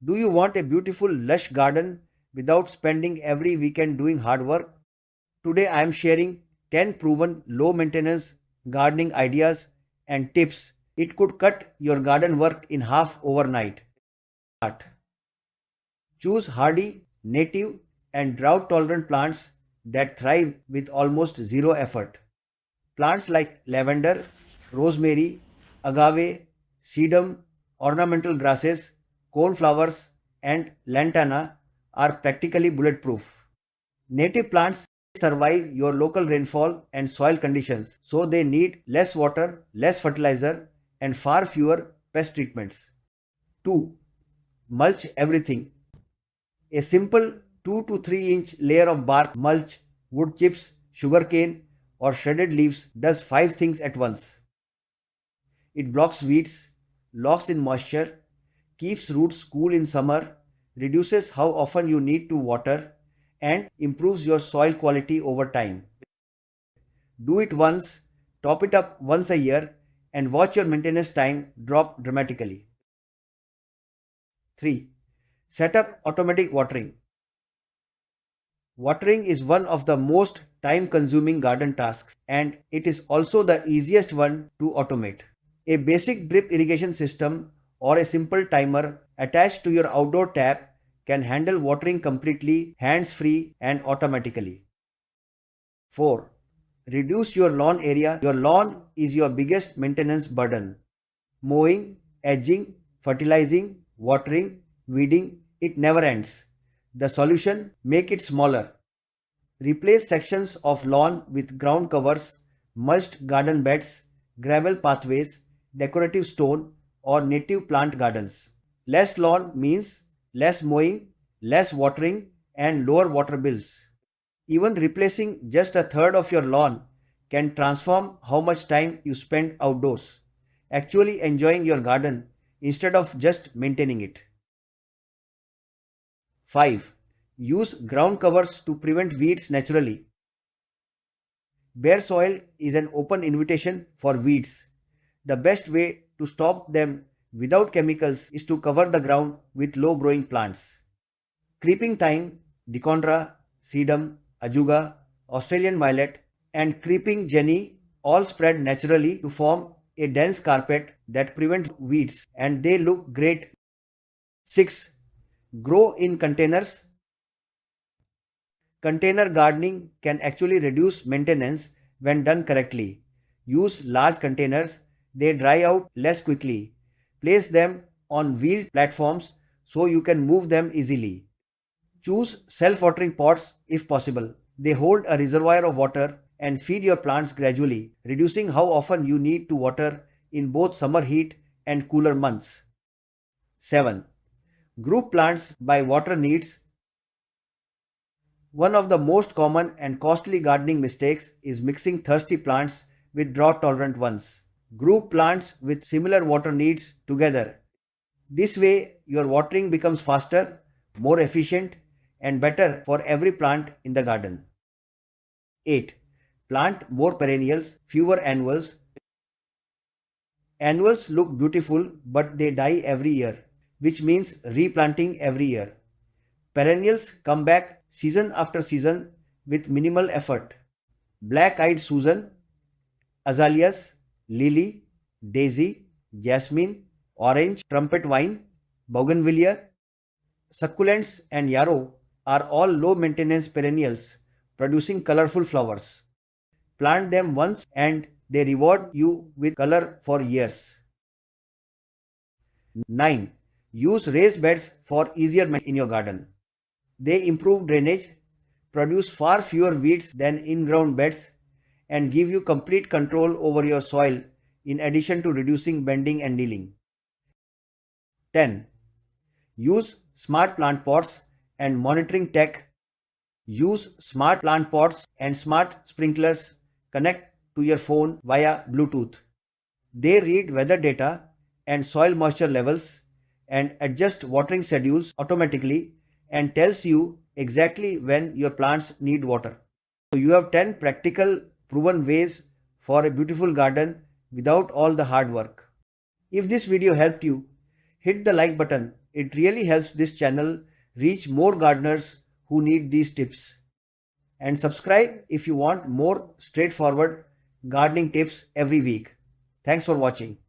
Do you want a beautiful lush garden without spending every weekend doing hard work? Today I am sharing 10 proven low maintenance gardening ideas and tips. It could cut your garden work in half overnight. Start. Choose hardy, native, and drought tolerant plants that thrive with almost zero effort. Plants like lavender, rosemary, agave, sedum, ornamental grasses, cornflowers, and lantana are practically bulletproof. Native plants survive your local rainfall and soil conditions, so they need less water, less fertilizer, and far fewer pest treatments. 2. Mulch everything. A simple 2 to 3 inch layer of bark mulch, wood chips, sugarcane, or shredded leaves does 5 things at once. It blocks weeds, locks in moisture, keeps roots cool in summer, reduces how often you need to water, and improves your soil quality over time. Do it once, top it up once a year, and watch your maintenance time drop dramatically. 3. Set up automatic watering. Watering is one of the most time consuming garden tasks, and it is also the easiest one to automate. A basic drip irrigation system or a simple timer attached to your outdoor tap can handle watering completely hands-free and automatically. 4. Reduce your lawn area. Your lawn is your biggest maintenance burden. Mowing, edging, fertilizing, watering, weeding, it never ends. The solution: make it smaller. Replace sections of lawn with ground covers, mulched garden beds, gravel pathways, decorative stone, or native plant gardens. Less lawn means less mowing, less watering, and lower water bills. Even replacing just a third of your lawn can transform how much time you spend outdoors, actually enjoying your garden instead of just maintaining it. 5. Use ground covers to prevent weeds naturally. Bare soil is an open invitation for weeds. The best way to stop them without chemicals is to cover the ground with low growing plants. Creeping thyme, dichondra, sedum, ajuga, Australian violet, and creeping jenny all spread naturally to form a dense carpet that prevents weeds, and they look great. 6. Grow in containers. Container gardening can actually reduce maintenance when done correctly. Use large containers, they dry out less quickly. Place them on wheeled platforms so you can move them easily. Choose self-watering pots if possible. They hold a reservoir of water and feed your plants gradually, reducing how often you need to water in both summer heat and cooler months. 7. Group plants by water needs. One of the most common and costly gardening mistakes is mixing thirsty plants with drought-tolerant ones. Group plants with similar water needs together. This way, your watering becomes faster, more efficient, and better for every plant in the garden. 8. Plant more perennials, fewer annuals. Annuals look beautiful, but they die every year, which means replanting every year. Perennials come back season after season with minimal effort. Black-eyed Susan, azaleas, lily, daisy, jasmine, orange, trumpet vine, bougainvillea, succulents, and yarrow are all low-maintenance perennials producing colorful flowers. Plant them once and they reward you with color for years. 9. Use raised beds for easier maintenance in your garden. They improve drainage, produce far fewer weeds than in-ground beds, and give you complete control over your soil in addition to reducing bending and kneeling. 10. Use smart plant pots and monitoring tech. Use smart plant pots and smart sprinklers. Connect to your phone via Bluetooth. They read weather data and soil moisture levels and adjust watering schedules automatically and tells you exactly when your plants need water. So you have 10 practical proven ways for a beautiful garden without all the hard work. If this video helped you, hit the like button It really helps this channel reach more gardeners who need these tips. And subscribe if you want more straightforward gardening tips every week. Thanks for watching.